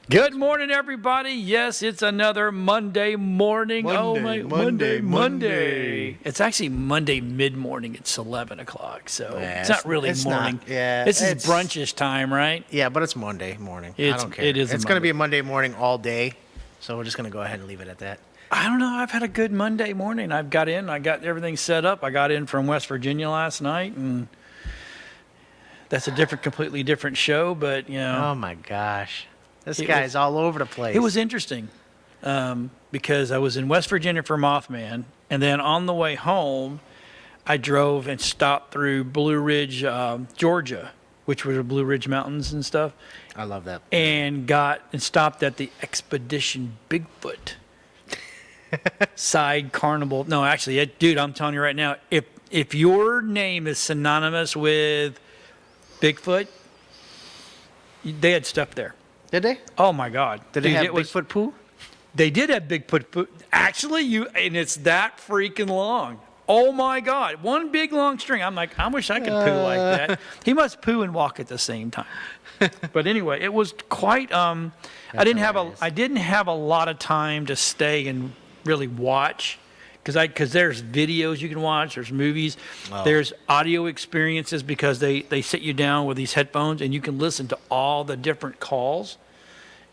Good morning, everybody. Yes, it's another Monday morning. Monday. It's actually Monday mid-morning. It's 11 o'clock, so it's not really morning. This is brunchish time, right? Yeah, but it's Monday morning. I don't care. It is. It's going to be a Monday morning all day, so we're just going to go ahead and leave it at that. I don't know. I've had a good Monday morning. I got everything set up. I got in from West Virginia last night, and that's a completely different show, but, you know. Oh, my gosh. This guy's all over the place. It was interesting because I was in West Virginia for Mothman, and then on the way home, I drove and stopped through Blue Ridge, Georgia, which were the Blue Ridge Mountains and stuff. I love that. And stopped at the Expedition Bigfoot side carnival. No, actually, dude, I'm telling you right now, if your name is synonymous with Bigfoot, they had stuff there. Did they? Oh my God! Did they have Bigfoot poo? They did have Bigfoot poo. Actually, and it's that freaking long. Oh my God! One big long string. I'm like, I wish I could poo like that. He must poo and walk at the same time. But anyway, it was quite. I didn't have a lot of time to stay and really watch. Because there's videos you can watch, there's movies, there's audio experiences because they sit you down with these headphones and you can listen to all the different calls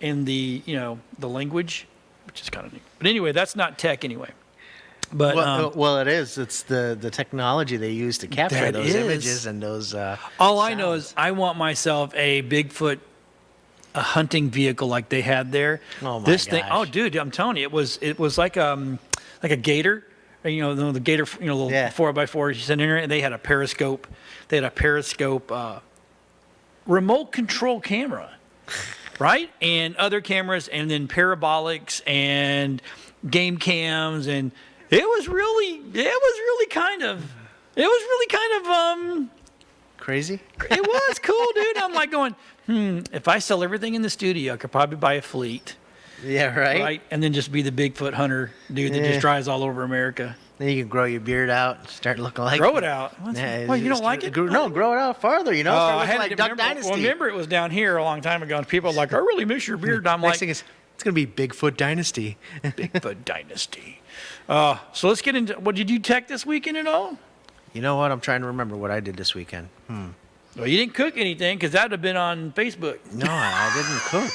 in the language, which is kind of neat. But anyway, that's not tech anyway. But well, it is. It's the technology they use to capture those images and those. All I know is I want myself a Bigfoot, a hunting vehicle like they had there. Oh my gosh. Thing. Oh, dude, I'm telling you, it was like a gator, the gator, little 4x4 you send in there, and they had a periscope. They had a periscope remote control camera, right? And other cameras, and then parabolics and game cams, and it was really kind of crazy. It was cool, dude. I'm like going, if I sell everything in the studio, I could probably buy a fleet. Yeah, right. And then just be the Bigfoot hunter dude that just drives all over America. Then you can grow your beard out and start looking like... Grow it out? Yeah, you don't like it? No, grow it out farther, I had like Duck Dynasty. Well, remember it was down here a long time ago, and people are like, I really miss your beard. I'm Next thing is, it's going to be Bigfoot Dynasty. Bigfoot Dynasty. So let's get into... What, did you tech this weekend at all? You know what? I'm trying to remember what I did this weekend. Well, you didn't cook anything, because that would have been on Facebook. No, I didn't cook.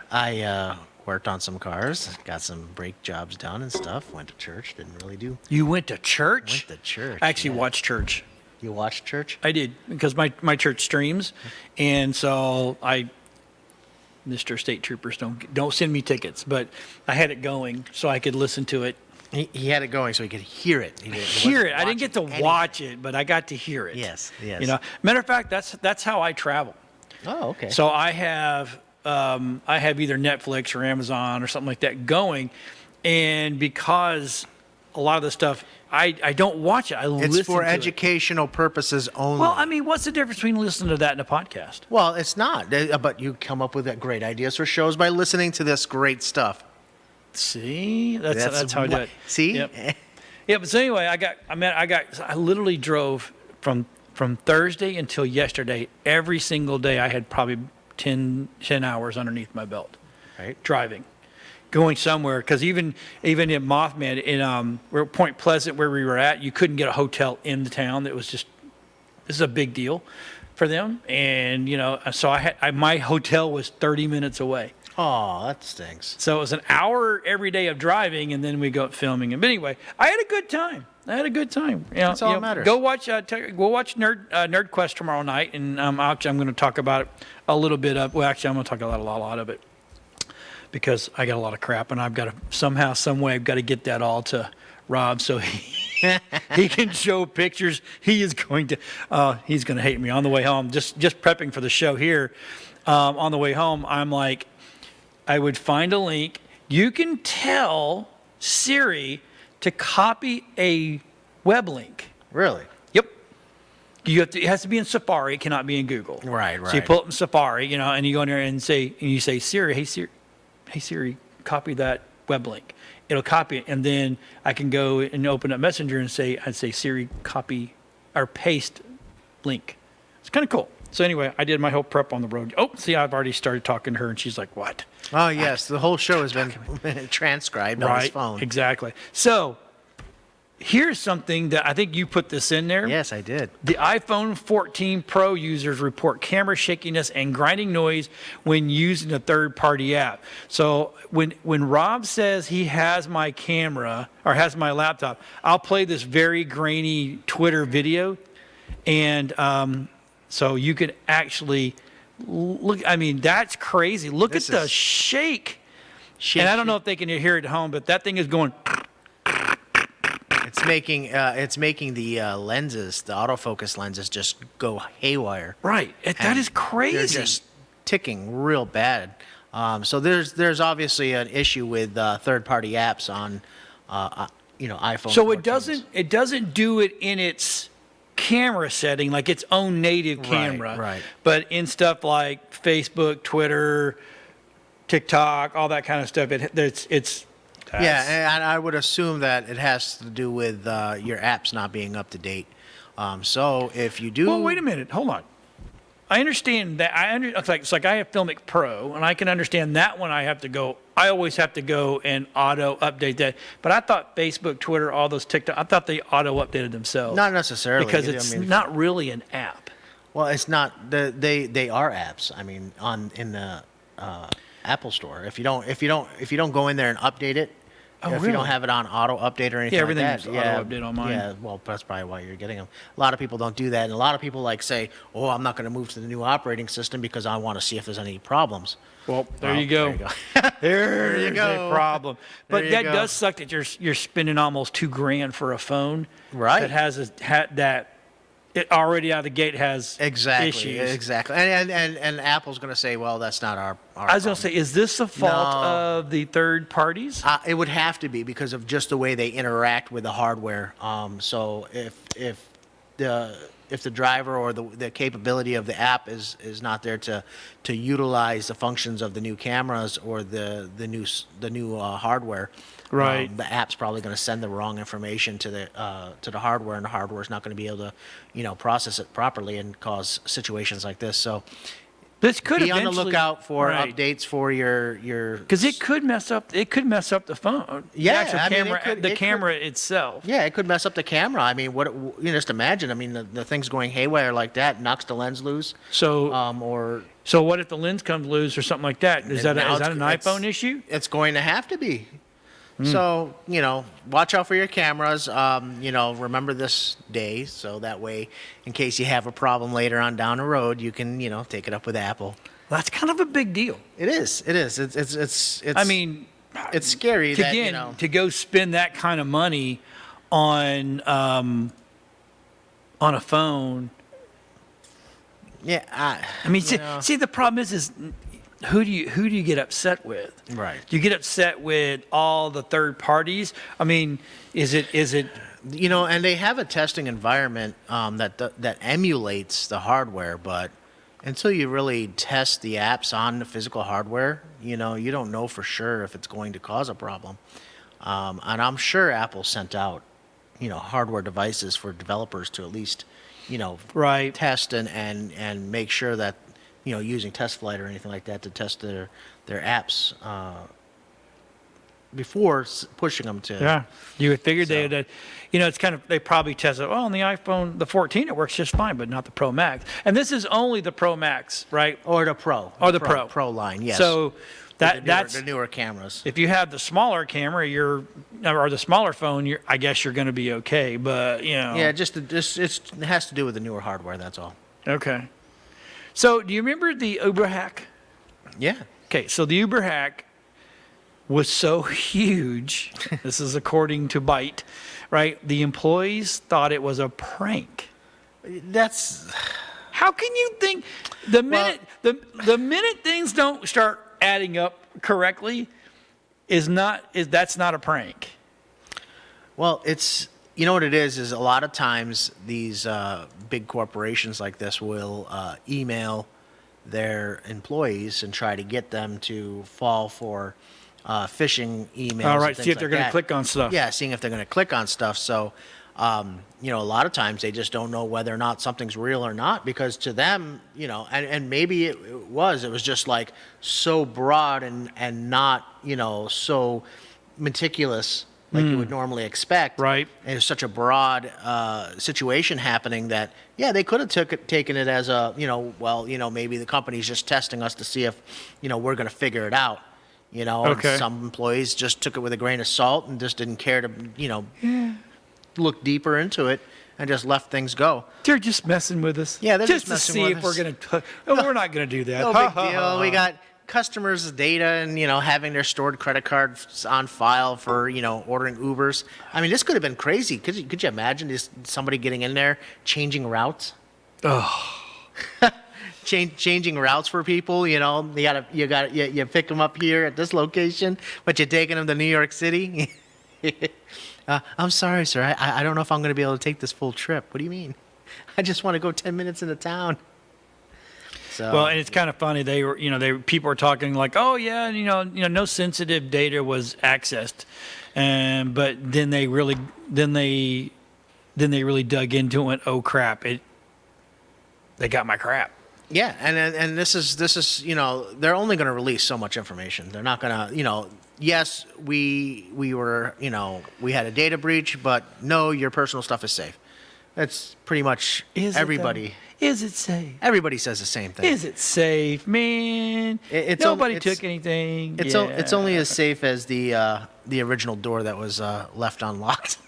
I worked on some cars, got some brake jobs done and stuff, went to church, didn't really do... You went to church? Went to church. I actually watched church. You watched church? I did, because my church streams, and so Mr. State Troopers, don't send me tickets, but I had it going so I could listen to it. He had it going so he could hear it. I didn't get to watch it, but I got to hear it. Yes. Matter of fact, that's how I travel. Oh, okay. So I have either Netflix or Amazon or something like that going, and because a lot of the stuff I don't watch it, I listen to it. It's for educational purposes only. Well, I mean, what's the difference between listening to that and a podcast? Well, it's not. But you come up with great ideas for shows by listening to this great stuff. See, that's how I do it. See, yeah. But so anyway, I literally drove from Thursday until yesterday. Every single day, I had probably 10 hours underneath my belt, right? Driving, going somewhere. Because even in Mothman, in Point Pleasant, where we were at, you couldn't get a hotel in the town. It was just, this is a big deal for them, and so my hotel was 30 minutes away. Oh, that stinks. So it was an hour every day of driving, and then we go filming. But anyway, I had a good time. That's all that matters. Go watch Nerd Quest tomorrow night, and I'm going to talk about it a little bit. I'm going to talk about a lot of it because I got a lot of crap, and I've got to somehow, some way, I've got to get that all to Rob so he can show pictures. He's going to hate me on the way home. Just prepping for the show here. On the way home, I'm like, I would find a link. You can tell Siri to copy a web link. Really? Yep. It has to be in Safari. It cannot be in Google. Right. So you pull it in Safari, and you go in there and you say, Siri, hey Siri, copy that web link. It'll copy it, and then I can go and open up Messenger and I'd say Siri, copy or paste link. It's kind of cool. So anyway, I did my whole prep on the road. Oh, see, I've already started talking to her, and she's like, "What?" Oh yes, the whole show has been transcribed on his phone. Exactly. So here's something that I think you put this in there. Yes, I did. The iPhone 14 Pro users report camera shakiness and grinding noise when using a third-party app. So when Rob says he has my camera or has my laptop, I'll play this very grainy Twitter video, and so you could actually look. I mean, that's crazy. Look at the shake. And I don't know if they can hear it at home, but that thing is going. It's making the lenses, the autofocus lenses, just go haywire. Right. That is crazy. They're just ticking real bad. So there's obviously an issue with third-party apps on iPhone. So 14s. it doesn't do it in its camera setting, like its own native camera. Right. But in stuff like Facebook, Twitter, TikTok, all that kind of stuff, it's yeah, and I would assume that it has to do with your apps not being up to date. So if you do, Well, wait a minute. Hold on. I understand that. It's like I have Filmic Pro, and I can understand that one. I always have to go and auto update that. But I thought Facebook, Twitter, all those TikTok, I thought they auto updated themselves. not necessarily because it's not really an app. Well, it's not. They are apps. I mean, in the Apple Store. If you don't go in there and update it, if you don't have it on auto update or anything like that, everything's auto update on mine. Yeah, well, that's probably why you're getting them. A lot of people don't do that, and a lot of people say, "Oh, I'm not going to move to the new operating system because I want to see if there's any problems." Well, there you go. There you go. A problem. But There you that go. does suck that you're spending almost $2,000 for a phone Right. that has that it already out of the gate has Exactly. issues. Exactly. And Apple's going to say, "Well, that's not our." I was going to say, is this the fault No. of the third parties? It would have to be because of just the way they interact with the hardware. So if the driver or the capability of the app is not there to utilize the functions of the new cameras or the new hardware, Right. the app's probably going to send the wrong information to the hardware, and the hardware's not going to be able to process it properly and cause situations like this. So This could be on the eventually- lookout for Right. updates for your Because it could mess up the phone. Yeah, the actual I mean, camera, it could- the it could- camera itself. Yeah, it could mess up the camera. I mean, just imagine. I mean, the thing's going haywire like that, knocks the lens loose. So Or so what if the lens comes loose or something like that? Is that now an it's- iPhone issue? it's going to have to be. So, watch out for your cameras. Remember this day, so that way, in case you have a problem later on down the road, you can, take it up with Apple. That's kind of a big deal. It is. It is. It's. I mean, it's scary that to go spend that kind of money on a phone. Yeah. I mean, see, the problem is who do you get upset with? Right. Do you get upset with all the third parties? I mean, is it? And they have a testing environment that emulates the hardware, but until you really test the apps on the physical hardware, you don't know for sure if it's going to cause a problem. And I'm sure Apple sent out, hardware devices for developers to at least, Right. test and make sure that, using TestFlight or anything like that to test their apps before pushing them to. Yeah, you would figure that, it's kind of, they probably tested, on the iPhone, the 14, it works just fine, but not the Pro Max. And this is only the Pro Max, right? Or the Pro. Or the Pro. Pro line, yes. So that's the newer cameras. if you have the smaller camera, or the smaller phone, I guess you're going to be okay. But Yeah, it has to do with the newer hardware. That's all. Okay. So do you remember the Uber hack? Yeah. Okay, so the Uber hack was so huge. This is according to Byte, right? The employees thought it was a prank. That's. How can you think the minute things don't start adding up correctly that's not a prank? Well, it's. You know what it is a lot of times these big corporations like this will email their employees and try to get them to fall for phishing emails. All right, and see if they're going to click on stuff. Yeah, seeing if they're going to click on stuff. So A lot of times they just don't know whether or not something's real or not, because to them, and maybe it was just like so broad and not, so meticulous like you would normally expect. Right. And it's such a broad situation happening that, they could have taken it as a, maybe the company's just testing us to see if, we're going to figure it out. Okay. And some employees just took it with a grain of salt and just didn't care to, look deeper into it and just left things go. They're just messing with us. Yeah, they're just just messing to see with if we're us. going to. No, we're not going to do that. No big deal. We got customers' data and, having their stored credit cards on file for, ordering Ubers. I mean, this could have been crazy. Could you imagine just somebody getting in there, changing routes? Oh. Changing routes for people, you pick them up here at this location, but you're taking them to New York City. I'm sorry, sir. I don't know if I'm going to be able to take this full trip. What do you mean? I just want to go 10 minutes into town. So, well, and it's kind of funny. People are talking like, oh yeah, no sensitive data was accessed, but then they really dug into it and went, oh crap, they got my crap. Yeah, and this is they're only going to release so much information. They're not going to yes, we were we had a data breach, but no, your personal stuff is safe. That's pretty much everybody. Is it safe? Everybody says the same thing. Is it safe, man? Nobody took anything. It's only as safe as the original door that was left unlocked.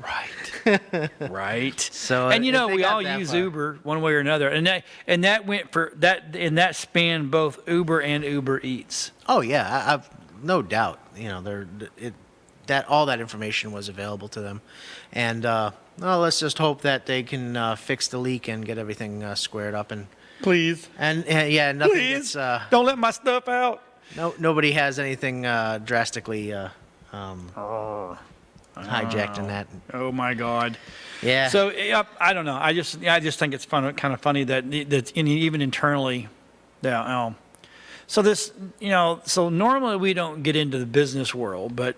Right. Right. So, and we all use Uber one way or another, and that went for that, and that spanned both Uber and Uber Eats. Oh yeah, I've no doubt. All that information was available to them, and let's just hope that they can fix the leak and get everything squared up. And please. And nothing. Please. Don't let my stuff out. No, nobody has anything drastically hijacked in that. Oh my God. Yeah. So I don't know. I just think it's kind of funny that even internally, so this, so normally we don't get into the business world, but.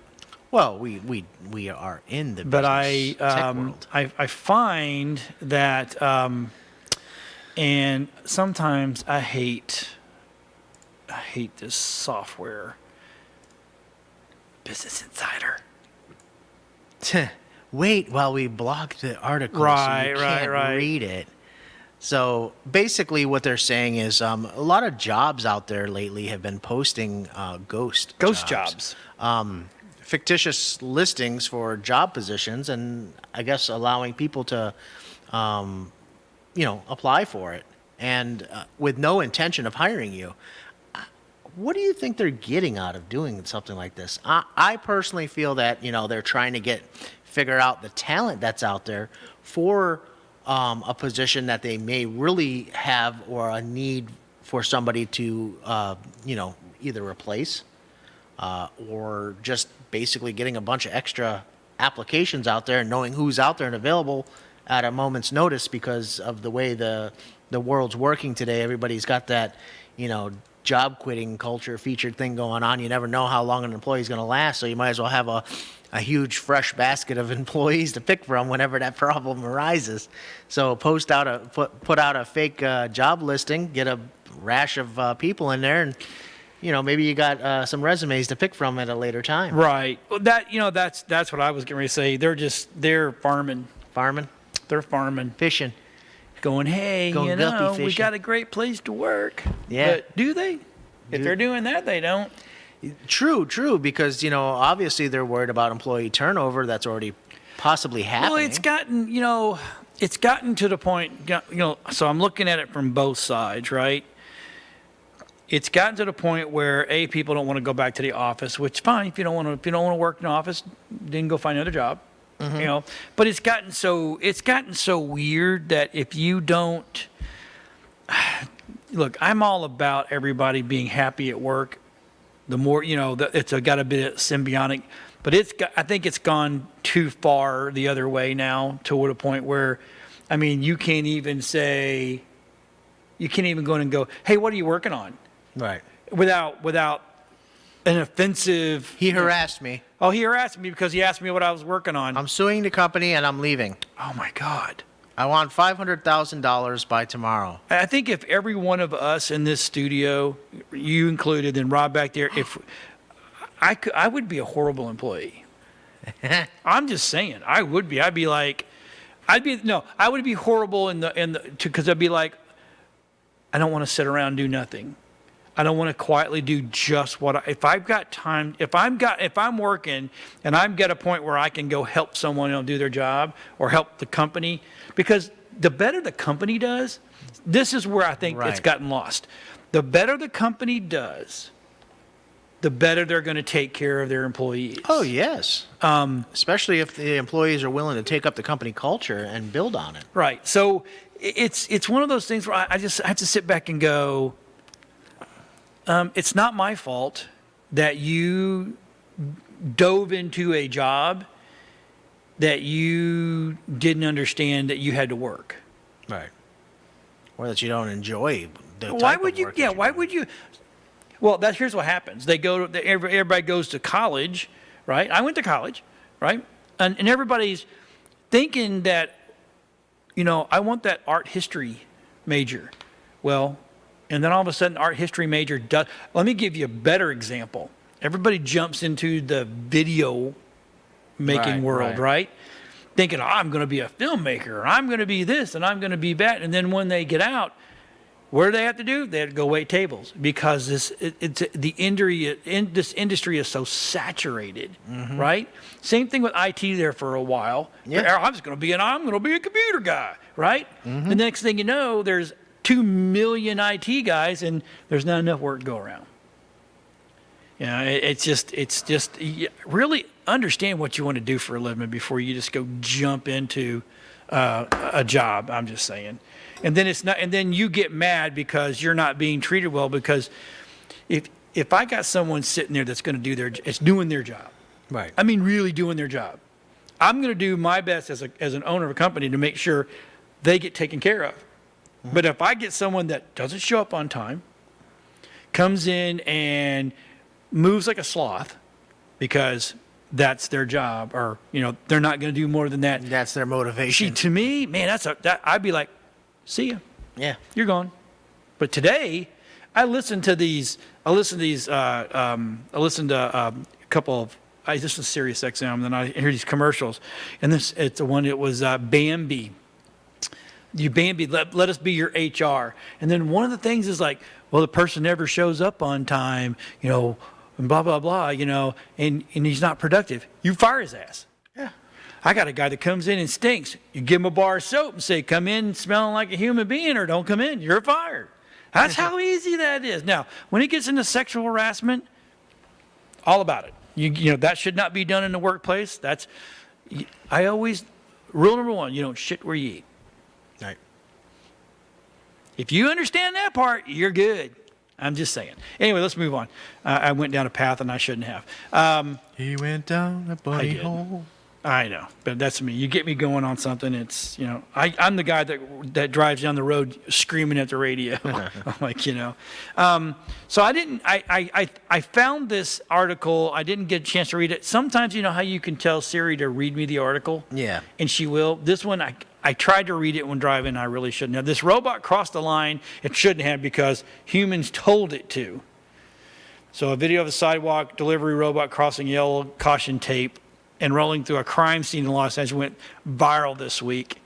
Well, we are in the but business tech world. I find that, and sometimes I hate this software, Business Insider. Wait while we block the article Right, so you can't read it. So basically what they're saying is a lot of jobs out there lately have been posting ghost jobs. Fictitious listings for job positions, and I guess allowing people to apply for it, and with no intention of hiring you. What do you think they're getting out of doing something like this? I personally feel that they're trying to figure out the talent that's out there for a position that they may really have, or a need for somebody to either replace or just basically getting a bunch of extra applications out there and knowing who's out there and available at a moment's notice, because of the way the world's working today. Everybody's got that job quitting culture featured thing going on. You never know how long an employee's going to last, so you might as well have a huge fresh basket of employees to pick from whenever that problem arises. So put out a fake job listing, get a rash of people in there, and maybe you got some resumes to pick from at a later time. Right. Well, that's what I was going to say. They're farming. Farming? They're farming. Fishing. Going, hey, Going guppy we fishing. got a great place to work. Yeah. But do they? If they're doing that, they don't. True, because, obviously they're worried about employee turnover that's already possibly happening. Well, it's gotten to the point, so I'm looking at it from both sides, right? It's gotten to the point where people don't want to go back to the office, which fine. If you don't want to work in the office, then go find another job. Mm-hmm. But it's gotten so weird that if you don't look, I'm all about everybody being happy at work. The more it's got a bit of symbiotic, but I think it's gone too far the other way now, to a point where, you can't even go in and go, hey, what are you working on? Right. Without an offensive. He harassed me. Oh, he harassed me because he asked me what I was working on. I'm suing the company and I'm leaving. Oh my God. I want $500,000 by tomorrow. I think if every one of us in this studio, you included, and Rob back there, if I would be a horrible employee. I'm just saying, I would be. I'd be like, I would be horrible because I'd be like, I don't want to sit around and do nothing. I don't want to quietly do just if I've got time, if I'm working and I'm at a point where I can go help someone do their job or help the company, because the better the company does, this is where I think it's gotten lost. The better the company does, the better they're going to take care of their employees. Oh, yes. Especially if the employees are willing to take up the company culture and build on it. Right. So it's one of those things where I have to sit back and go, it's not my fault that you dove into a job that you didn't understand that you had to work. Right. Or that you don't enjoy the Why type would of you? work Yeah. that Why would you? Well, here's what happens. Everybody goes to college, right? I went to college, right? And everybody's thinking that, I want that art history major. Well, and then all of a sudden, art history major does. Let me give you a better example. Everybody jumps into the video making world, right? Thinking, I'm going to be a filmmaker, I'm going to be this, and I'm going to be that. And then when they get out, what do they have to do? They have to go wait tables because this industry is so saturated, right? Same thing with IT there for a while. Yeah. I'm going to be a computer guy, right? The next thing you know, there's 2 million IT guys, and there's not enough work to go around. It's just really understand what you want to do for a living before you just go jump into a job. I'm just saying, and then you get mad because you're not being treated well. Because if I got someone sitting there that's going to doing their job, right? I mean, really doing their job. I'm going to do my best as an owner of a company to make sure they get taken care of. But if I get someone that doesn't show up on time, comes in and moves like a sloth because that's their job, or they're not going to do more than that. That's their motivation. To me, man, I'd be like, see ya. Yeah, you're gone. But today, I listened to a couple of. I listened to Sirius XM, and then I hear these commercials, and it's the one. It was Bambi. You Bambi, let us be your HR. And then one of the things is like, well, the person never shows up on time, and blah, blah, blah, and he's not productive. You fire his ass. Yeah. I got a guy that comes in and stinks. You give him a bar of soap and say, come in smelling like a human being or don't come in. You're fired. That's how easy that is. Now, when it gets into sexual harassment, all about it. That should not be done in the workplace. Rule number one, you don't shit where you eat. Right. If you understand that part, you're good. I'm just saying. Anyway, let's move on. I went down a path and I shouldn't have. He went down a bunny hole. I know, but that's me. You get me going on something. It's I'm the guy that drives down the road screaming at the radio. I'm like So I didn't. I found this article. I didn't get a chance to read it. Sometimes how you can tell Siri to read me the article. Yeah. And she will. This one I tried to read it when driving. I really shouldn't have. This robot crossed the line. It shouldn't have because humans told it to. So a video of a sidewalk delivery robot crossing yellow caution tape and rolling through a crime scene in Los Angeles went viral this week.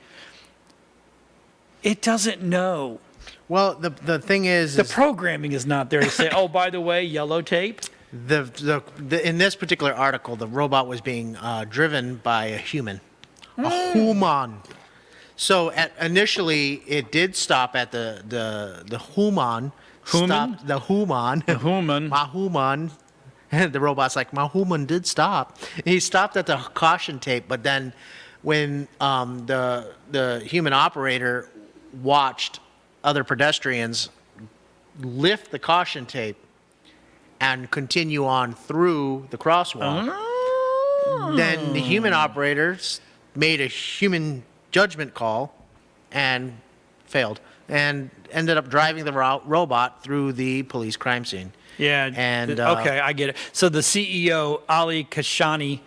It doesn't know. Well, the thing is... The programming is not there to say, oh, by the way, yellow tape. In this particular article, the robot was being driven by a human. A human. So initially, it did stop at the human. Human? The human. The human. My human. And the robot's like, my human did stop. And he stopped at the caution tape, but then when the human operator watched other pedestrians lift the caution tape and continue on through the crosswalk, then the human operators made a human judgment call and failed and ended up driving the robot through the police crime scene. Yeah. And okay, I get it. So the CEO, Ali Kashani,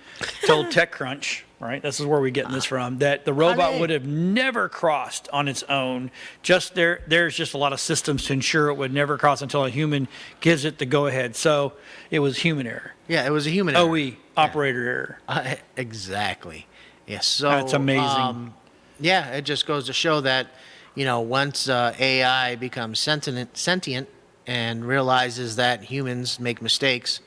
told TechCrunch, right? This is where we're getting this from, that the robot Ali. would have never crossed on its own. There's just a lot of systems to ensure it would never cross until a human gives it the go-ahead. So it was human error. Yeah, it was a human error. OE, operator error. Exactly. Yeah. So That's amazing. Yeah, it just goes to show that, once AI becomes sentient and realizes that humans make mistakes,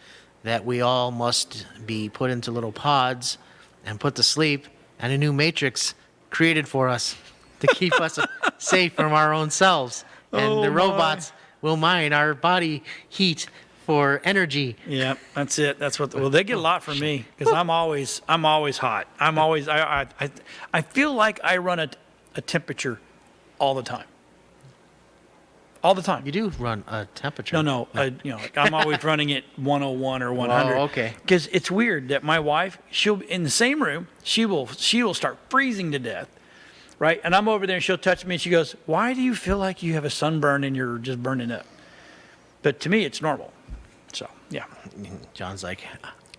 that we all must be put into little pods and put to sleep, and a new matrix created for us to keep us safe from our own selves. And the robots will mine our body heat for energy. Yeah, that's it. Well, they get a lot from me because I'm always hot. I feel like I run a temperature all the time. All the time. You do run a temperature. No. I'm always running it 101 or 100. Oh, okay. Because it's weird that my wife, she'll in the same room, she will start freezing to death, right? And I'm over there and she'll touch me and she goes, "Why do you feel like you have a sunburn and you're just burning up?" But to me, it's normal. So yeah. John's like,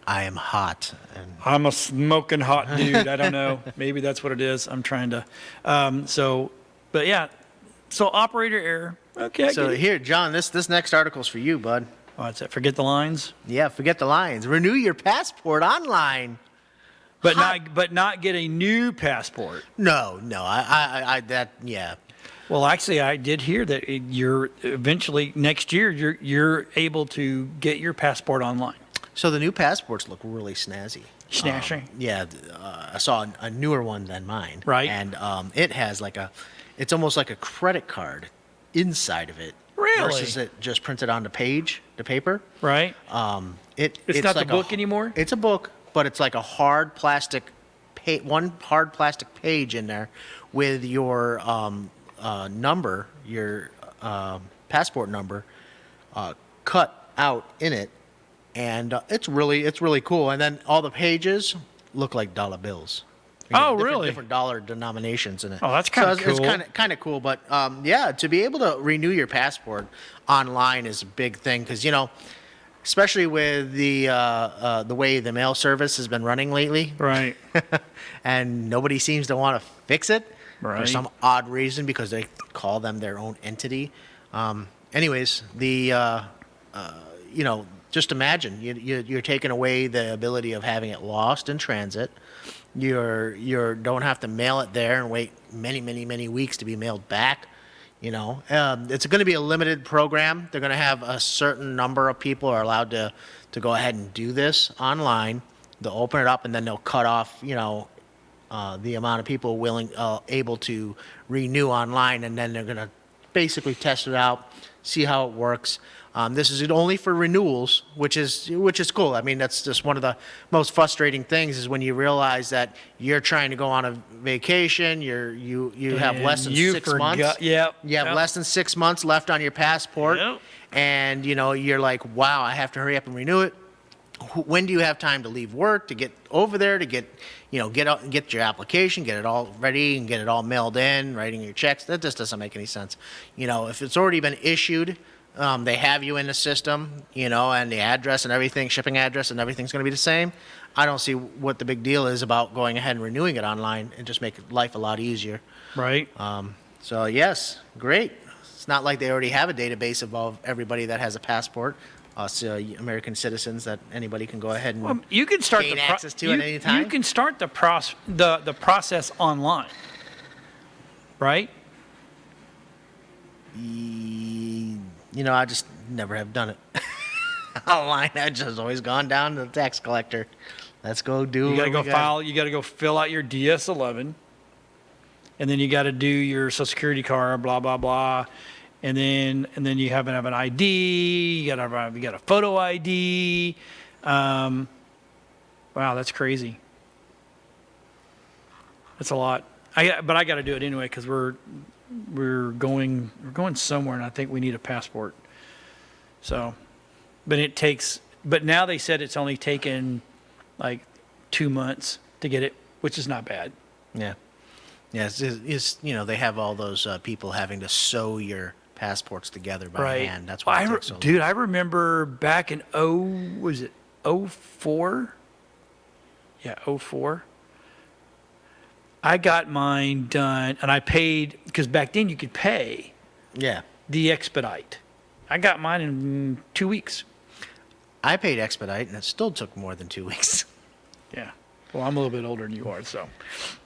I am hot. And I'm a smoking hot dude. I don't know. Maybe that's what it is. I'm trying to. But yeah. So operator error. Okay. So here, John, this next article's for you, bud. Oh, that's it. Forget the lines. Yeah, forget the lines. Renew your passport online. But not get a new passport. No, yeah. Well, actually, I did hear that you're eventually next year you're able to get your passport online. So the new passports look really snazzy. Snazzy. Yeah, I saw a newer one than mine. Right. And it has it's almost like a credit card inside of it. Really? Versus it just printed on the paper. Right. It's not like the book anymore? It's a book, but it's like a hard plastic, one hard plastic page in there with your number, your passport number, cut out in it, and it's really cool. And then all the pages look like dollar bills. Oh, really? Different dollar denominations in it. Oh, that's kinda It's cool. kind of cool. But yeah, to be able to renew your passport online is a big thing because especially with the way the mail service has been running lately, Right. and nobody seems to want to fix it for Right. some odd reason because they call them their own entity. Anyways, just imagine you're taking away the ability of having it lost in transit. You don't have to mail it there and wait many weeks to be mailed back. It's going to be a limited program. They're going to have a certain number of people are allowed to go ahead and do this online. They'll open it up and then they'll cut off, the amount of people able to renew online, and then they're going to basically test it out, see how it works. This is only for renewals, which is cool. I mean, that's just one of the most frustrating things is when you realize that you're trying to go on a vacation, you have less than 6 months. Yep. You have less than 6 months left on your passport, Yep. and you're like, wow, I have to hurry up and renew it. When do you have time to leave work to get over there to get your application, get it all ready, and get it all mailed in, writing your checks? That just doesn't make any sense. If it's already been issued. They have you in the system, and the address and everything, shipping address and everything's going to be the same. I don't see what the big deal is about going ahead and renewing it online and just make life a lot easier. Right. So yes, great. It's not like they already have a database of everybody that has a passport, us American citizens that anybody can go ahead and You can start gain access to at any time. You can start the process online. Right. I just never have done it online. I've just always gone down to the tax collector. Let's go do. You got to go file. You got to go fill out your DS-11, and then you got to do your Social Security card. Blah blah blah, and then you have to have an ID. You got a photo ID. Wow, that's crazy. That's a lot. But I got to do it anyway because we're going somewhere, and I think we need a passport. So, but now they said it's only taken like 2 months to get it, which is not bad. Yeah. Yeah, they have all those people having to sew your passports together by Right. hand. That's why it takes so long. Dude, I remember back in was it 04? Yeah, 04. I got mine done, and I paid, because back then you could pay Yeah. the expedite. I got mine in 2 weeks. I paid expedite, and it still took more than 2 weeks. Yeah. Well, I'm a little bit older than you are, so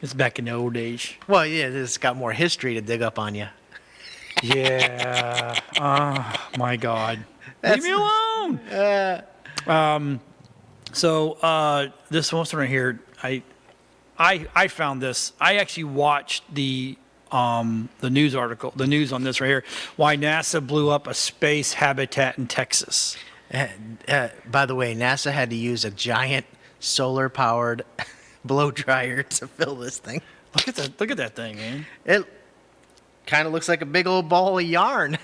it's back in the old days. Well, yeah, it's got more history to dig up on you. Yeah. Oh, my God. Leave me alone. So this one right here, I found this. I actually watched the news article, the news on this right here. Why NASA blew up a space habitat in Texas. By the way, NASA had to use a giant solar-powered blow dryer to fill this thing. Look at that thing, man. It kind of looks like a big old ball of yarn.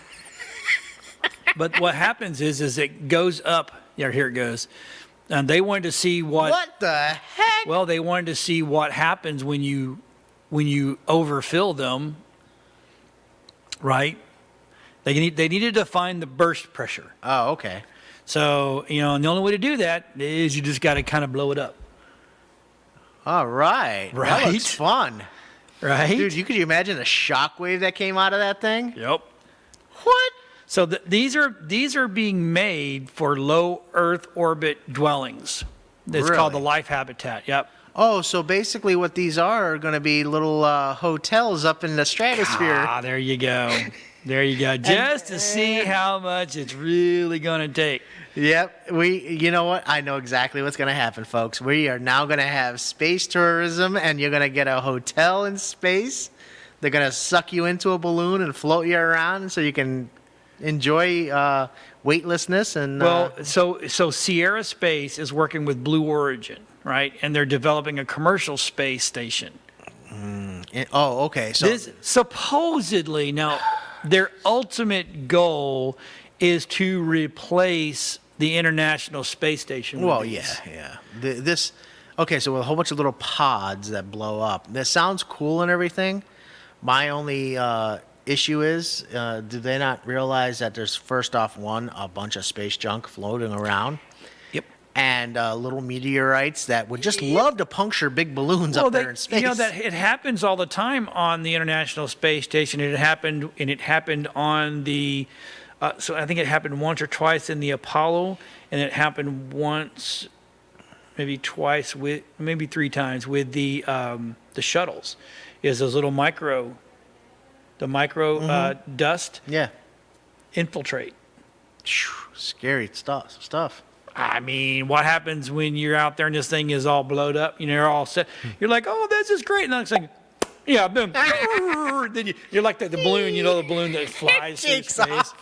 But what happens is it goes up. Yeah, here it goes. And they wanted to see What the heck? Well, they wanted to see what happens when you overfill them, right? They needed to find the burst pressure. Oh, okay. So, and the only way to do that is you just got to kind of blow it up. All right. That Right? looks fun. Right? Dude, could you imagine a shockwave that came out of that thing? Yep. What? So these are being made for low Earth orbit dwellings. It's called the Really? life habitat. Yep. Oh, so basically what these are going to be little hotels up in the stratosphere. Ah, there you go. There you go. Just to see how much it's really going to take. Yep. You know what? I know exactly what's going to happen, folks. We are now going to have space tourism, and you're going to get a hotel in space. They're going to suck you into a balloon and float you around so you can enjoy weightlessness. And Well, so Sierra Space is working with Blue Origin, right? And they're developing a commercial space station. oh, okay. So This supposedly now their ultimate goal is to replace the International Space Station. with well, these. yeah. Okay, so with a whole bunch of little pods that blow up. That sounds cool and everything. My only issue is, do they not realize that there's first off a bunch of space junk floating around, Yep. and little meteorites that would just love to puncture big balloons up there in space. that it happens all the time on the International Space Station. It happened on the. So I think it happened once or twice in the Apollo, and it happened once, maybe twice maybe three times with the shuttles. Is those little micro dust Yeah. infiltrate? Phew, scary stuff. I mean, what happens when you're out there and this thing is all blowed up? You're all set. You're like, oh, this is great. And then it's like, yeah, boom. Then you're like the balloon. The balloon that flies through Takes space. off.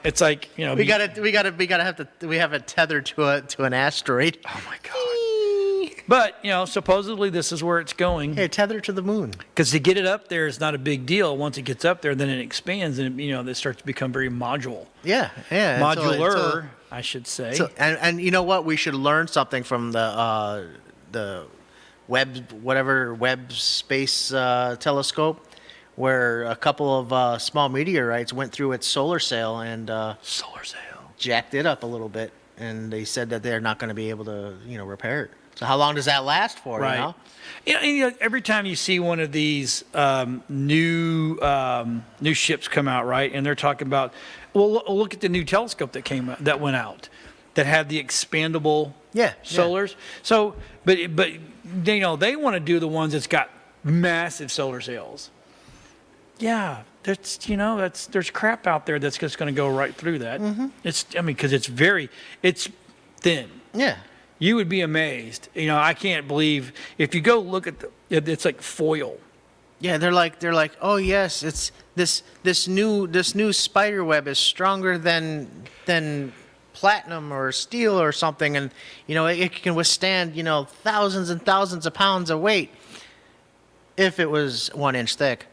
It's like We have it tethered to an asteroid. Oh my god. But supposedly this is where it's going. Hey, tether to the moon. Because to get it up there is not a big deal. Once it gets up there, then it expands and it starts to become very modular. Yeah. Modular, I should say. And you know what? We should learn something from the Webb Space Telescope, where a couple of small meteorites went through its solar sail and Solar sail. jacked it up a little bit, and they said that they're not going to be able to repair it. So how long does that last for? Right. Every time you see one of these new ships come out, right, and they're talking about, well, look at the new telescope that went out, that had the expandable solars. So, but they want to do the ones that's got massive solar sails. Yeah, there's crap out there that's just going to go right through that. Mm-hmm. Because it's thin. Yeah. You would be amazed. I can't believe if you go look at it's like foil. Yeah, they're like, oh yes, it's this new spider web is stronger than platinum or steel or something, and it can withstand thousands and thousands of pounds of weight if it was 1 inch thick.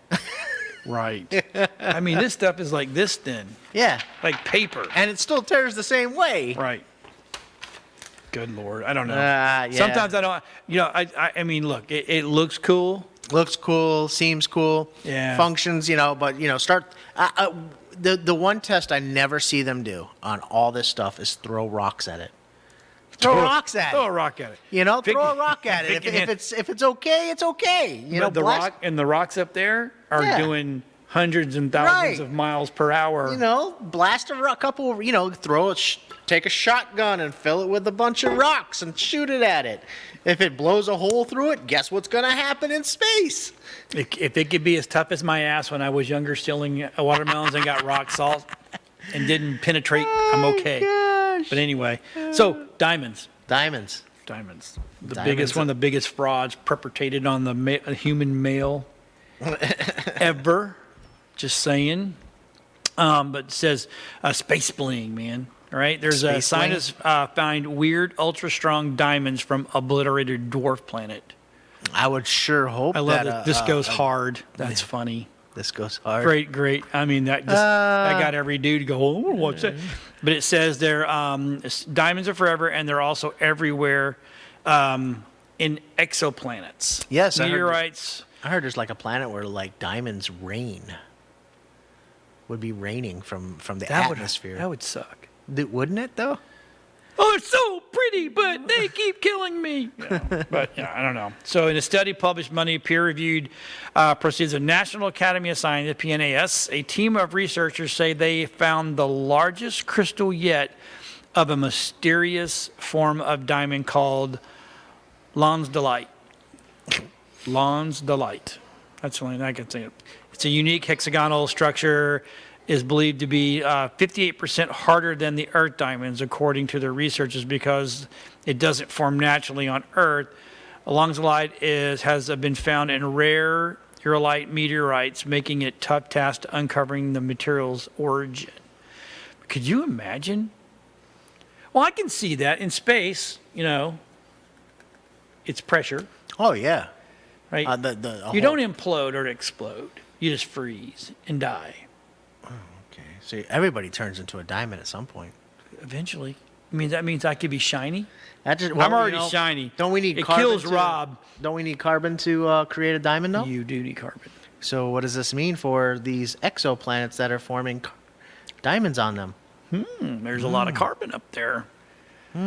Right. This stuff is like this thin. Yeah. Like paper. And it still tears the same way. Right. Good Lord. I don't know. Yeah. Sometimes I don't, look, it looks cool. Looks cool, seems cool. Yeah. Functions, but start. the one test I never see them do on all this stuff is throw rocks at it. Throw rocks at Throw a it. rock at it. You know, throw a rock at it. Pick If it's okay, it's okay. You know, the rock and the rocks up there are Yeah. doing hundreds and thousands Right. of miles per hour. You know, blast a couple. You know, take a shotgun and fill it with a bunch of rocks and shoot it at it. If it blows a hole through it, guess what's going to happen in space? If it could be as tough as my ass when I was younger, stealing watermelons and got rock salt and didn't penetrate, I'm okay. Gosh. But anyway, so diamonds. Diamonds. One of the biggest frauds perpetrated on the human male ever. Just saying. But it says space bling, man. All right, there's a Space scientists find weird, ultra-strong diamonds from obliterated dwarf planet. I would sure hope I love that it. This goes hard. That's funny. This goes hard. Great. I mean, that got every dude to go, oh, what's that? But it says they're diamonds are forever, and they're also everywhere in exoplanets. Yes, meteorites. I heard there's like a planet where like diamonds rain. Would be raining from the atmosphere. That would suck. Wouldn't it though? Oh, it's so pretty, but they keep killing me. But I don't know. So in a study published Monday, peer-reviewed proceedings of National Academy of Sciences, PNAS, a team of researchers say they found the largest crystal yet of a mysterious form of diamond called Lonsdaleite. Lonsdaleite. That's the only thing I can think of. It's a unique hexagonal structure, is believed to be 58% harder than the Earth diamonds, according to the researchers, because it doesn't form naturally on Earth. Lonsdaleite has been found in rare uranite meteorites, making it tough task to uncovering the material's origin. Could you imagine? Well, I can see that in space. You know, it's pressure, Oh yeah. right? You don't implode or explode. You just freeze and die. Okay. So everybody turns into a diamond at some point. Eventually. I mean, that means I could be shiny. That just, I'm already shiny. Don't we need it carbon? kills Rob. Don't we need carbon to create a diamond though? You do need carbon. So what does this mean for these exoplanets that are forming diamonds on them? There's a lot of carbon up there. I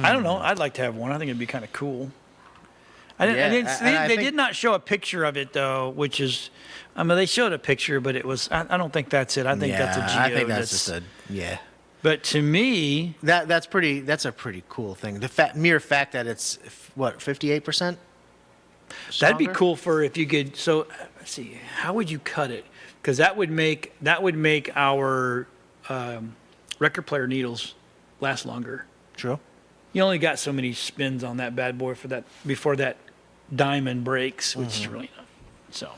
don't know. I'd like to have one. I think it'd be kind of cool. They did not show a picture of it though, which is, I mean, they showed a picture, but it was. I don't think that's it. I think that's a geo. I think that's just a But to me, that's pretty. That's a pretty cool thing. The mere fact that it's what 58%. that'd be cool for if you could. So, let's see, how would you cut it? Because that would make our record player needles last longer. True. You only got so many spins on that bad boy before that diamond breaks, which is really not. So.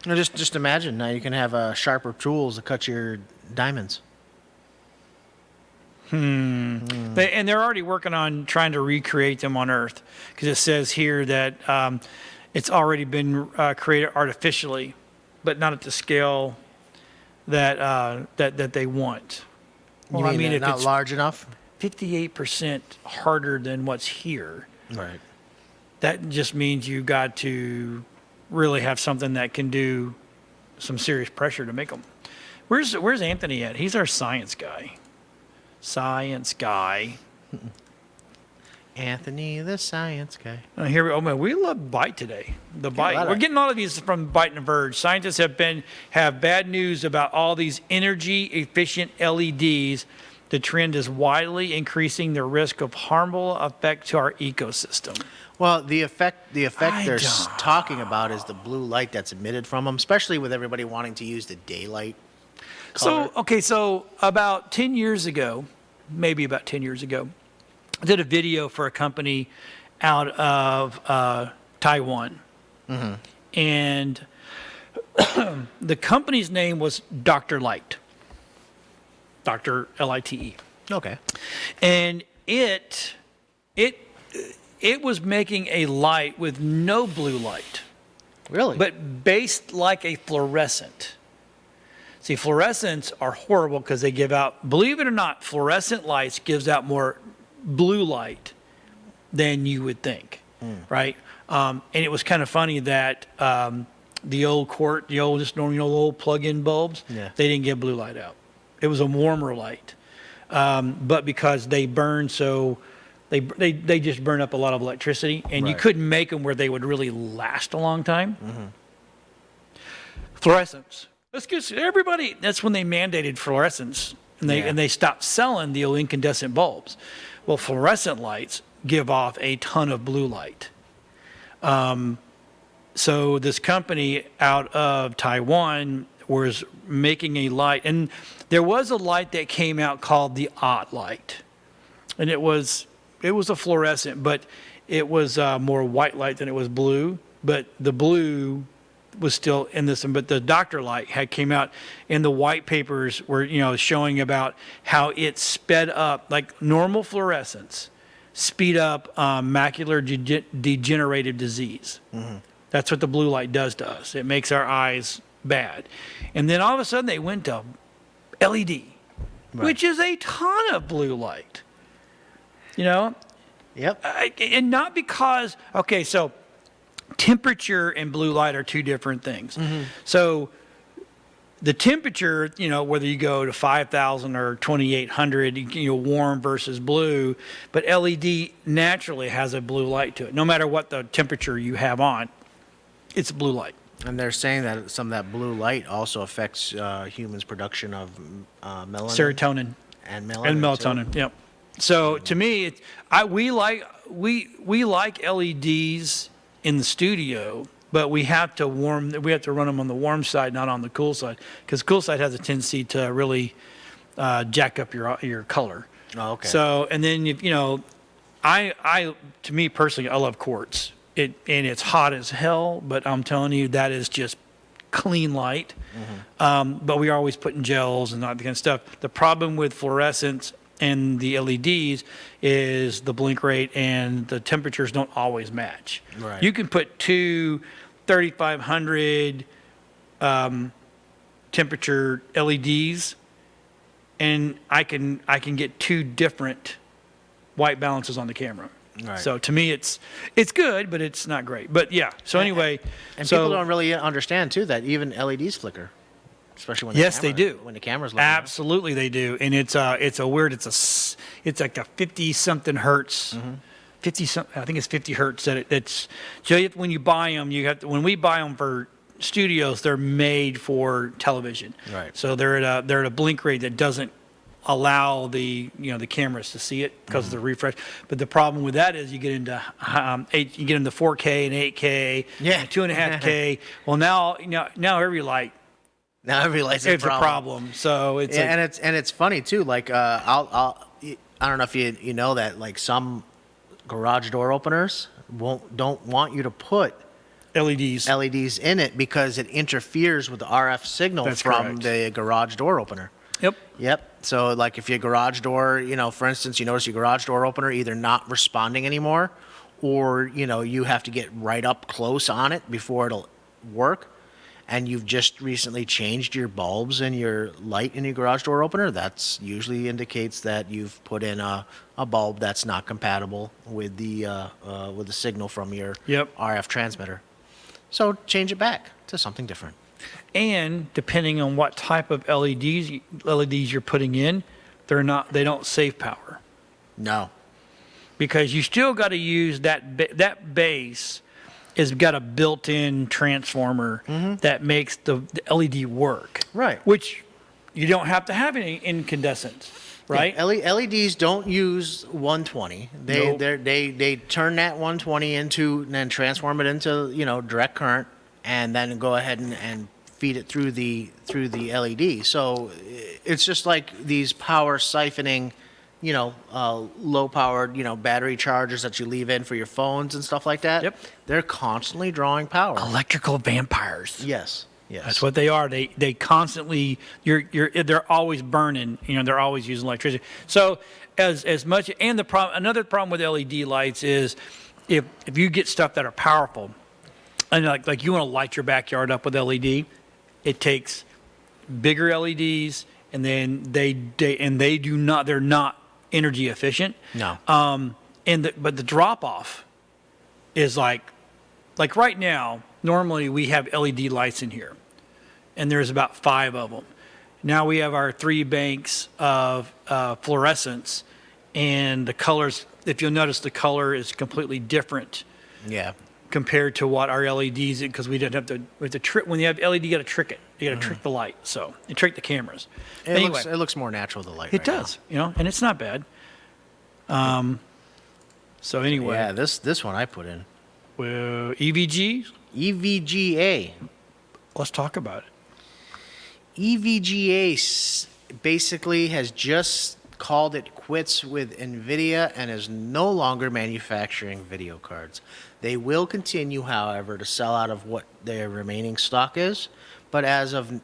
Now just imagine now you can have sharper tools to cut your diamonds. And they're already working on trying to recreate them on Earth, because it says here that it's already been created artificially, but not at the scale that they want. Well, I mean, it's not large enough. 58% harder than what's here. Right. That just means you got to really have something that can do some serious pressure to make them. Where's Anthony at? He's our science guy. Anthony, the science guy. Here we love Byte today. The Byte. We're getting all of these from Byte and Verge. Scientists have bad news about all these energy efficient LEDs. The trend is widely increasing the risk of harmful effect to our ecosystem. Well, the effect they're talking about is the blue light that's emitted from them, especially with everybody wanting to use the daylight color. So about 10 years ago, maybe about 10 years ago, I did a video for a company out of Taiwan. And the company's name was Dr. Light. Dr. Lite. Okay. And it was making a light with no blue light. Really? But based like a fluorescent. See, fluorescents are horrible because they give out, believe it or not, fluorescent lights gives out more blue light than you would think, right? And it was kind of funny that the old just normal, old plug-in bulbs, Yeah. they didn't get blue light out. It was a warmer light. But because they burn they just burn up a lot of electricity, and you Right. couldn't make them where they would really last a long time. Fluorescence. Let's get everybody. That's when they mandated fluorescence, and they stopped selling the old incandescent bulbs. Well, fluorescent lights give off a ton of blue light. So this company out of Taiwan was making a light, and there was a light that came out called the Ott light, and it was a fluorescent, but it was more white light than it was blue. But the blue was still in this, but the doctor light had came out, and the white papers were showing about how it sped up, like normal fluorescence, speed up macular degenerative disease. That's what the blue light does to us. It makes our eyes bad. And then all of a sudden they went to LED, which is a ton of blue light. Yep. And not because, okay, so temperature and blue light are two different things. So the temperature, whether you go to 5,000 or 2,800, warm versus blue, but LED naturally has a blue light to it. No matter what the temperature you have on, it's blue light. And they're saying that some of that blue light also affects humans' production of melanin. Serotonin. And melanin. And melatonin, too. yep. So to me, we like LEDs in the studio, but we have to run them on the warm side, not on the cool side, because cool side has a tendency to really jack up your color. Oh, okay. So, and then to me personally, I love quartz. And it's hot as hell, but I'm telling you, that is just clean light. But we are always putting gels and all that kind of stuff. The problem with fluorescence and the LEDs is the blink rate and the temperatures don't always match. Right. You can put two 3,500 temperature LEDs, and I can get two different white balances on the camera. Right. So to me, it's good, but it's not great. But yeah. So anyway, And people don't really understand too that even LEDs flicker, especially when Yes, they do. When the camera's looking at it. Absolutely, they do, and it's like a 50 something hertz, 50 something. I think it's 50 hertz. That it's so when you buy them, when we buy them for studios, they're made for television. Right. So they're at a blink rate that doesn't allow the cameras to see it because of the refresh. But the problem with that is you get into 4K and 8K, and 2.5K. Well, now every light. Now every light's It's a problem. So it's and it's funny too. Like I don't know if you know that like some garage door openers don't want you to put LEDs in it because it interferes with the RF signal from correct. the garage door opener. Yep. So like if your garage door, for instance, you notice your garage door opener either not responding anymore, or you have to get right up close on it before it'll work, and you've just recently changed your bulbs and your light in your garage door opener, that's usually indicates that you've put in a bulb that's not compatible with the signal from your RF transmitter. So change it back to something different. And depending on what type of LEDs you're putting in, they don't save power. No. Because you still got to use that base has got a built-in transformer that makes the LED work. Right. Which you don't have to have any incandescent, right? Yeah, LEDs don't use 120. They turn that 120 and then transform it into direct current, and then go ahead and feed it through the LED. So it's just like these power siphoning, low powered, battery chargers that you leave in for your phones and stuff like that. Yep. They're constantly drawing power. Electrical vampires. Yes. That's what they are. They constantly they're always burning. They're always using electricity. So as much and another problem with LED lights is if you get stuff that are powerful, and like you want to light your backyard up with LED, it takes bigger LEDs, and then they're not energy efficient. No. But the drop off is like right now, normally we have LED lights in here, and there's about 5 of them. Now we have our 3 banks of fluorescents, and the colors, if you'll notice, the color is completely different. Yeah. Compared to what our LEDs, because we didn't have to trick. When you have LED, you got to trick it. You got to trick the light, so you trick the cameras. It looks more natural, the light. It does, and it's not bad. So anyway. Yeah, this one I put in. Well, EVG? EVGA. Let's talk about it. EVGA basically has just called it quits with NVIDIA and is no longer manufacturing video cards. They will continue, however, to sell out of what their remaining stock is, but as of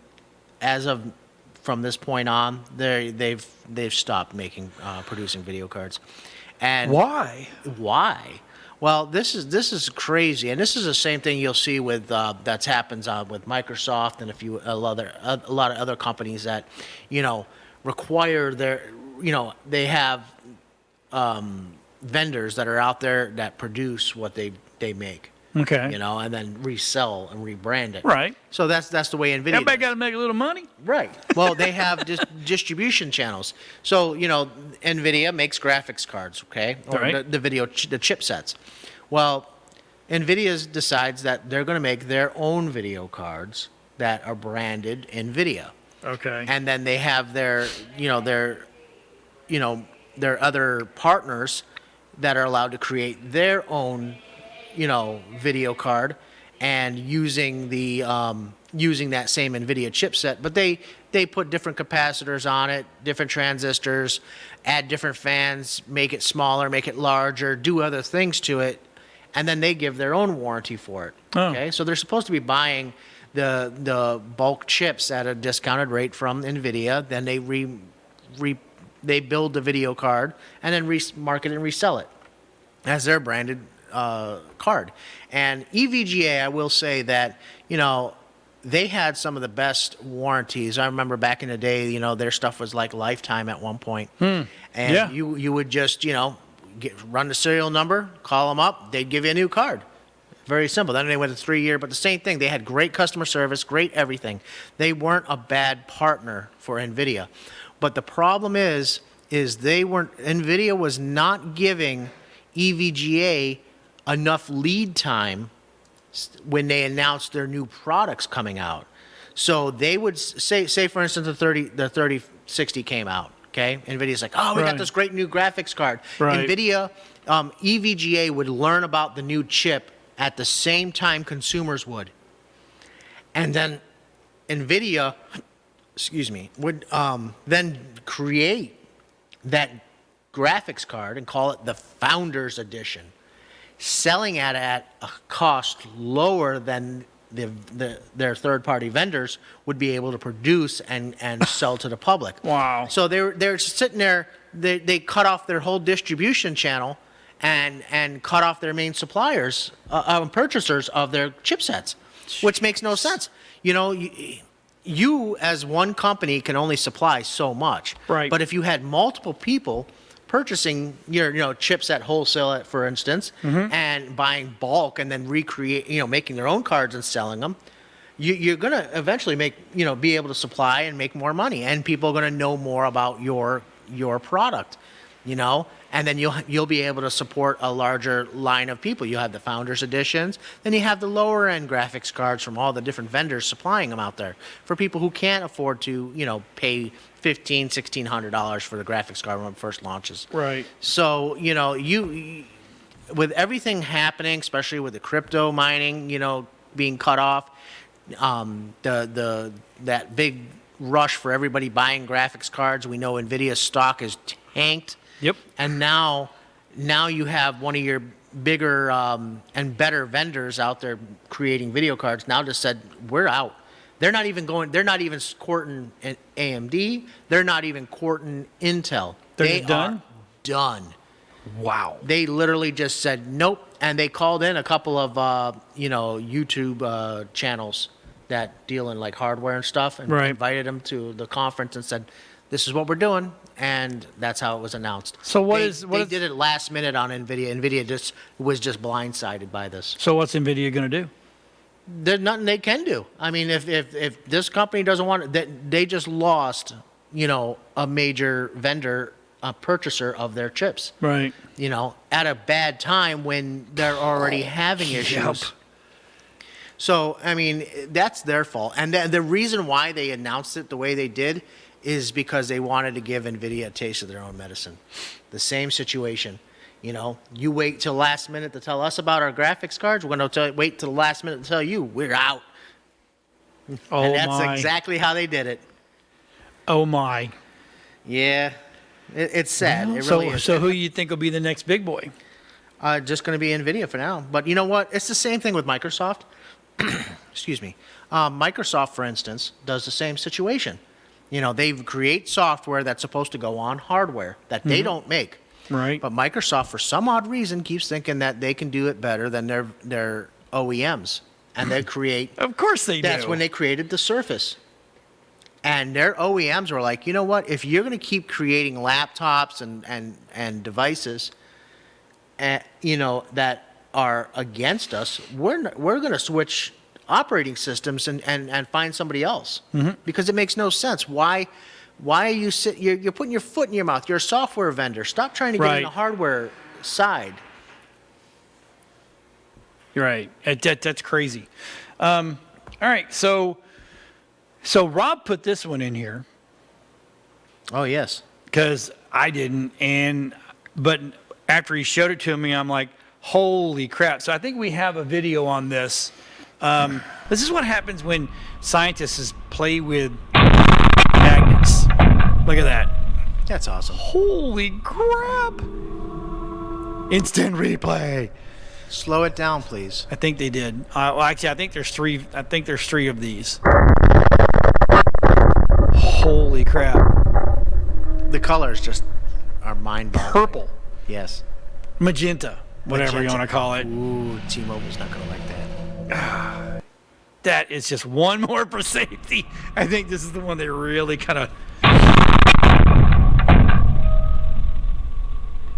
from this point on, they've stopped producing video cards. And why? Why? Well, this is crazy, and this is the same thing you'll see with that happens with Microsoft and a lot of other companies that, require they have vendors that are out there that produce what they make. Okay. And then resell and rebrand it. Right. So that's the way NVIDIA. Everybody got to make a little money. Right. Well, they have distribution channels. So NVIDIA makes graphics cards, okay, or right. the chipsets. Well, NVIDIA decides that they're going to make their own video cards that are branded NVIDIA. Okay. And then they have their other partners that are allowed to create their own video card and using that same NVIDIA chipset, but they put different capacitors on it, different transistors, add different fans, make it smaller, make it larger, do other things to it, and then they give their own warranty for it. Oh. Okay, so they're supposed to be buying the bulk chips at a discounted rate from NVIDIA, then they build the video card and then market and resell it as their branded card. And EVGA, I will say that, they had some of the best warranties. I remember back in the day, their stuff was like lifetime at one point. And yeah. you would just, run the serial number, call them up, they'd give you a new card. Very simple. Then they went to 3-year, but the same thing. They had great customer service, great everything. They weren't a bad partner for NVIDIA. But the problem is NVIDIA was not giving EVGA enough lead time when they announced their new products coming out. So they would say for instance, the 3060 came out. Okay, NVIDIA's like, oh, we got this great new graphics card. Right. NVIDIA, EVGA would learn about the new chip at the same time consumers would, and then NVIDIA, would then create that graphics card and call it the Founders Edition, selling it at a cost lower than their third-party vendors would be able to produce and sell to the public. Wow. So they're sitting there, they cut off their whole distribution channel and cut off their main suppliers, purchasers of their chipsets, which makes no sense. You as one company can only supply so much. Right. But if you had multiple people purchasing your chipset wholesale, for instance, and buying bulk and then making their own cards and selling them, you're going to eventually be able to supply and make more money, and people are going to know more about your product, and then you'll be able to support a larger line of people. You'll have the Founders Editions, then you have the lower end graphics cards from all the different vendors supplying them out there for people who can't afford to pay $1,600 for the graphics card when it first launches. Right. So you with everything happening, especially with the crypto mining being cut off, that big rush for everybody buying graphics cards, we know NVIDIA's stock is tanked. Yep. And now you have one of your bigger and better vendors out there creating video cards now just said, we're out. They're not even courting AMD. They're not even courting Intel. They're done? Done. Wow. They literally just said nope, and they called in a couple of YouTube channels that deal in like hardware and stuff, and invited them to the conference and said, this is what we're doing. And that's how it was announced. So they did it last minute on NVIDIA. NVIDIA was just blindsided by this. So what's NVIDIA going to do? there's nothing they can do. I mean, if this company doesn't want it, that they just lost, a major vendor, a purchaser of their chips. Right. At a bad time when they're already having issues. Yep. So, I mean, that's their fault. And the reason why they announced it the way they did is because they wanted to give NVIDIA a taste of their own medicine. The same situation. You wait till last minute to tell us about our graphics cards. We're going to wait till the last minute to tell you we're out. Oh, and that's my. exactly how they did it. Oh, my. Yeah. It's sad. It So, really is. so who you think will be the next big boy? Just going to be NVIDIA for now. But you know what? It's the same thing with Microsoft. Excuse me. Microsoft, for instance, does the same situation. They create software that's supposed to go on hardware that they don't make. Right. But Microsoft, for some odd reason, keeps thinking that they can do it better than their OEMs. And they create... Of course they do. That's when they created the Surface. And their OEMs were like, you know what? If you're going to keep creating laptops and devices, that are against us, we're going to switch operating systems and find somebody else. Because it makes no sense. Why are you you're putting your foot in your mouth? You're a software vendor. Stop trying to get in the hardware side. You're right. That's crazy. All right. So Rob put this one in here Oh, yes. because I didn't. But after he showed it to me, I'm like, holy crap. So I think we have a video on this. This is what happens when scientists play with magnets. Look at that. That's awesome. Holy crap. Instant replay. Slow it down, please. I think they did. Well, actually, I think there's three of these. Holy crap. The colors just are mind-boggling. Purple. Yes. Magenta. Whatever you want to call it. Ooh, T-Mobile's not going to like that. That is just one more for safety. I think this is the one they really kind of...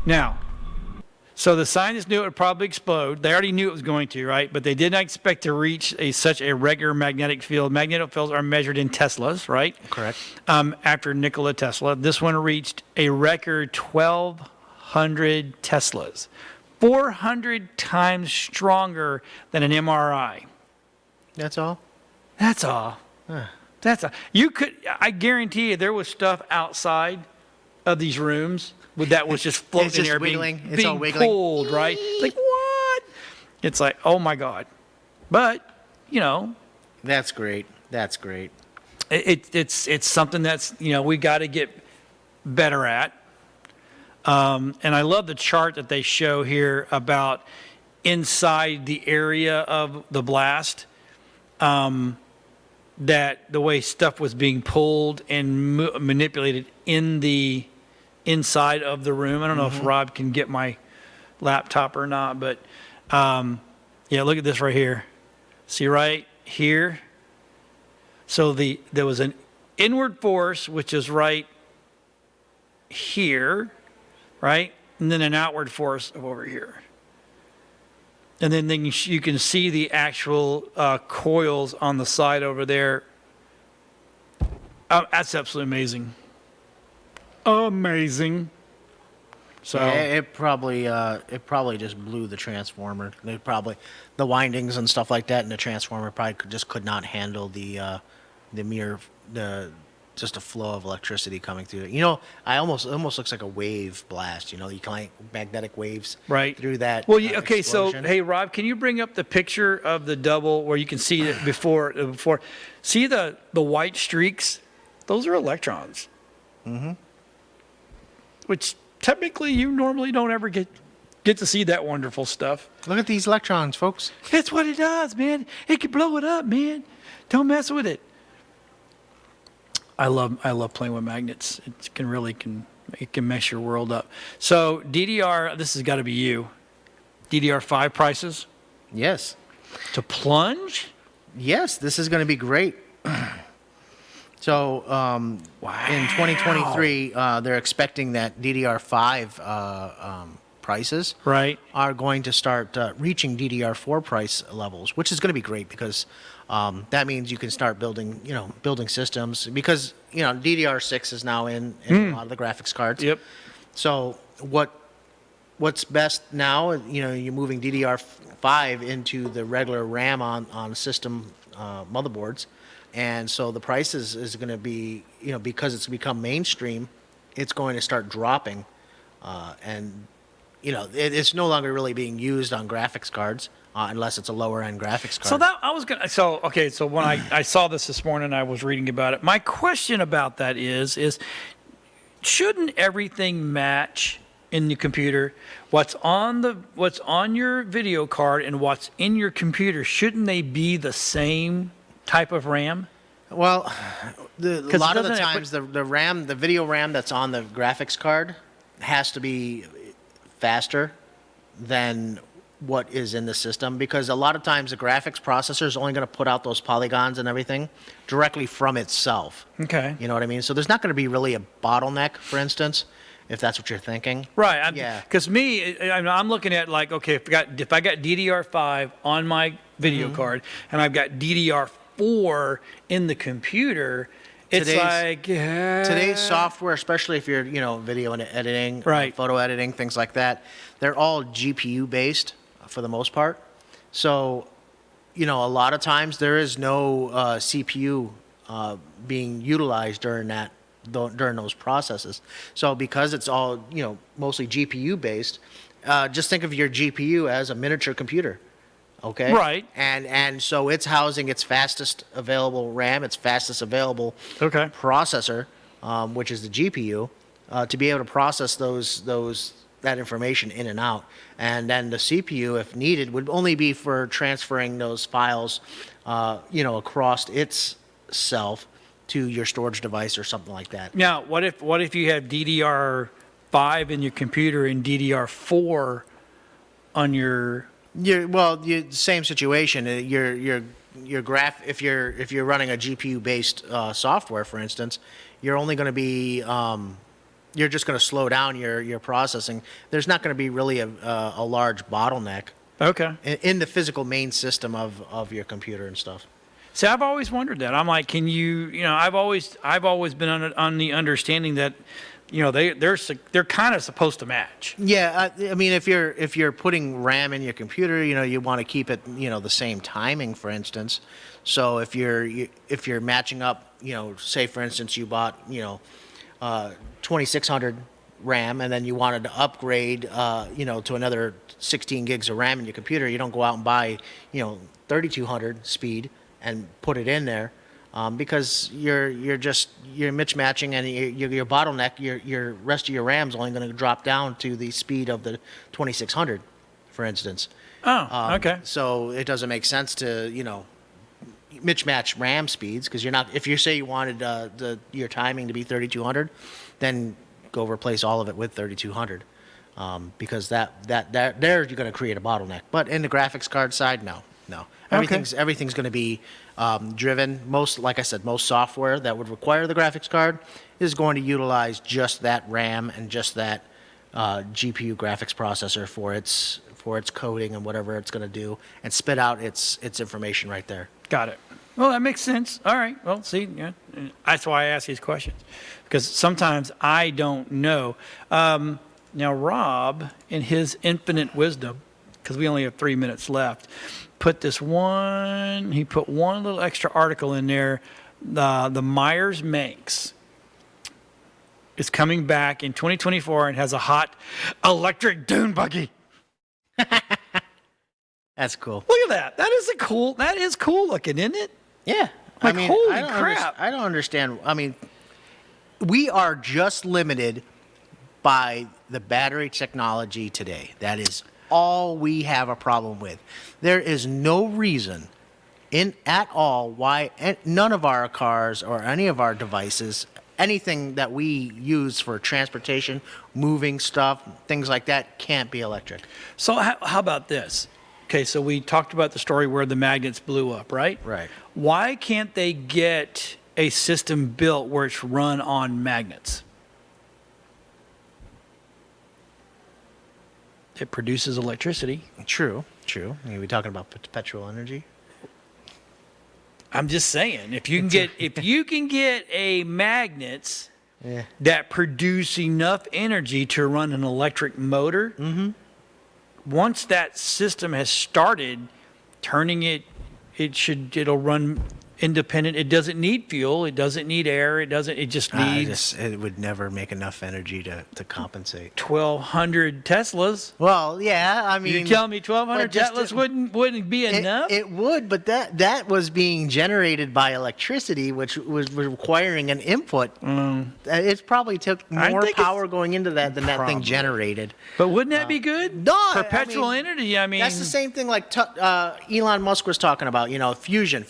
Now, so the scientists knew it would probably explode. They already knew it was going to, right? But they did not expect to reach such a regular magnetic field. Magnetic fields are measured in Teslas, right? Correct. After Nikola Tesla. This one reached a record 1,200 Teslas. 400 times stronger than an MRI. That's all? That's all. That's all. I guarantee you there was stuff outside of these rooms that was just floating It's just in there wiggling. being, It's all being wiggling. pulled, right? Like, what? It's like, oh my God. But, That's great. That's great. it's something that's, we got to get better at. And I love the chart that they show here about inside the area of the blast, that the way stuff was being pulled and manipulated in the inside of the room. I don't know if Rob can get my laptop or not, but yeah, look at this right here. See right here? So there was an inward force, which is right here, right? And then an outward force over here. And then you can see the actual coils on the side over there. That's absolutely amazing. Amazing. So Yeah, it probably just blew the transformer. The windings and stuff like that in the transformer probably could not handle just a flow of electricity coming through it. It almost looks like a wave blast. You can magnetic waves right through that. Well, okay. Explosion. So hey, Rob, can you bring up the picture of the double where you can see it before? See the white streaks? Those are electrons. Mm-hmm. Which technically you normally don't ever get to see that wonderful stuff. Look at these electrons, folks. It's what it does, man. It can blow it up, man. Don't mess with it. I love playing with magnets. It can mess your world up. So DDR, this has got to be you. DDR5 prices Yes. to plunge. Yes, this is going to be great. So in 2023, they're expecting that DDR5 prices Right. are going to start reaching DDR4 price levels, which is going to be great because that means you can start building, building systems because, DDR6 is now in a lot of the graphics cards. Yep. So what's best now, you're moving DDR5 into the regular RAM on system motherboards. And so the price is going to be, because it's become mainstream, it's going to start dropping. And it's no longer really being used on graphics cards unless it's a lower end graphics card. So that I was gonna. So okay. So when I saw this morning, I was reading about it. My question about that is shouldn't everything match in the computer? What's on your video card and what's in your computer? Shouldn't they be the same type of RAM? Well, a lot of the times the RAM, the video RAM that's on the graphics card has to be faster than what is in the system because a lot of times the graphics processor is only going to put out those polygons and everything directly from itself. Okay. You know what I mean? So there's not going to be really a bottleneck, for instance, if that's what you're thinking. Right. Yeah. Because I'm looking at like, okay, if I got DDR5 on my video card and I've got DDR4 in the computer, it's today's software, especially if you're video and editing, right, photo editing, things like that, they're all GPU based for the most part. So, a lot of times there is no CPU being utilized during those processes. So because it's all mostly GPU based, just think of your GPU as a miniature computer. Okay. Right. And so it's housing its fastest available RAM, its fastest available processor, which is the GPU, to be able to process that information in and out. And then the CPU, if needed, would only be for transferring those files, across itself to your storage device or something like that. Now, what if you have DDR5 in your computer and DDR4 on your same situation. If you're running a GPU based software, for instance, you're only going to be you're just going to slow down your processing. There's not going to be really a large bottleneck. Okay. In the physical main system of your computer and stuff. See, I've always wondered that. I'm like, can I've always been on the understanding that they're kind of supposed to match. Yeah, I mean, if you're putting RAM in your computer, you want to keep it, the same timing, for instance. So if you're matching up, say for instance you bought 2600 RAM and then you wanted to upgrade, to another 16 gigs of RAM in your computer, you don't go out and buy 3200 speed and put it in there. Because you're mismatching and your bottleneck, your rest of your RAM's only going to drop down to the speed of the 2600, for instance. Oh, okay. So it doesn't make sense to mismatch RAM speeds because you're not. If you say you wanted your timing to be 3200, then go replace all of it with 3200, because that there you're going to create a bottleneck. But in the graphics card side, no. Everything's going to be driven. Like I said, most software that would require the graphics card is going to utilize just that RAM and just that GPU graphics processor for its coding and whatever it's going to do, and spit out its information right there. Got it. Well, that makes sense. All right. Well, see, that's why I ask these questions, because sometimes I don't know. Now, Rob, in his infinite wisdom, because we only have 3 minutes left, he put one little extra article in there. The Myers Manx is coming back in 2024 and has a hot electric dune buggy. That's cool. Look at that. That is cool looking, isn't it? Yeah. Like, holy crap. I don't understand. I mean, we are just limited by the battery technology today. That is all we have a problem with. There is no reason at all why none of our cars or any of our devices, anything that we use for transportation, moving stuff, things like that, can't be electric. So how about this? Okay, so we talked about the story where the magnets blew up, right? Right. Why can't they get a system built where it's run on magnets? it produces electricity. True. I mean, we talking about perpetual energy? I'm just saying, if you can get a magnets Yeah. that produce enough energy to run an electric motor, once that system has started turning it, it'll run independent. It doesn't need fuel. It doesn't need air. It just needs It would never make enough energy to compensate. 1,200 Teslas. Well, yeah, I mean, You're telling me 1,200 but just Teslas wouldn't be enough? It would, but that was being generated by electricity, which was requiring an input. It probably took more think power going into that than that thing Probably. generated. But wouldn't that be good? No, Perpetual I mean, energy. I mean, That's the same thing like Elon Musk was talking about, fusion,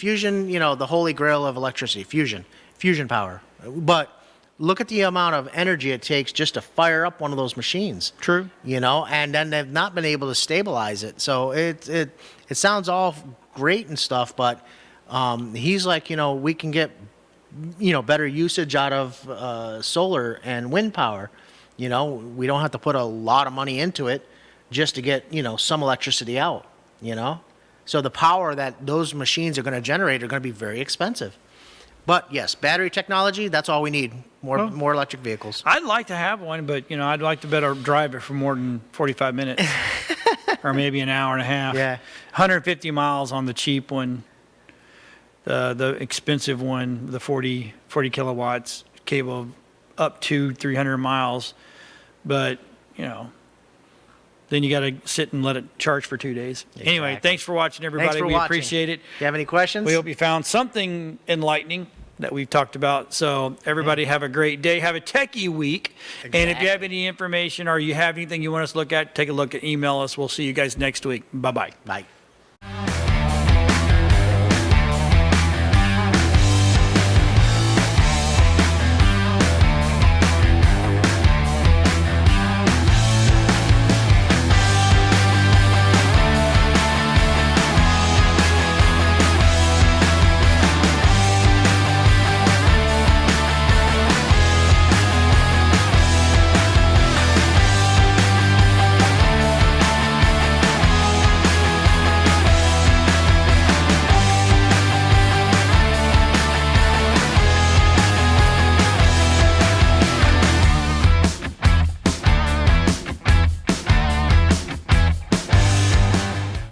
the holy grail of electricity, fusion power. But look at the amount of energy it takes just to fire up one of those machines. True. And then they've not been able to stabilize it. So it sounds all great and stuff, but he's like, we can get, better usage out of solar and wind power. We don't have to put a lot of money into it just to get, some electricity out, So the power that those machines are going to generate are going to be very expensive. But yes, battery technology, that's all we need. More electric vehicles. I'd like to have one, but I'd like to better drive it for more than 45 minutes or maybe an hour and a half. Yeah. 150 miles on the cheap one. The expensive one, the 40 kilowatts cable up to 300 miles. But, then you got to sit and let it charge for 2 days. Exactly. Anyway, thanks for watching, everybody. Thanks for we watching. appreciate it. Do you have any questions? We hope you found something enlightening that we've talked about. So everybody have a great day. Have a techie week. And if you have any information or you have anything you want us to look at, take a look at, email us. We'll see you guys next week. Bye-bye. Bye.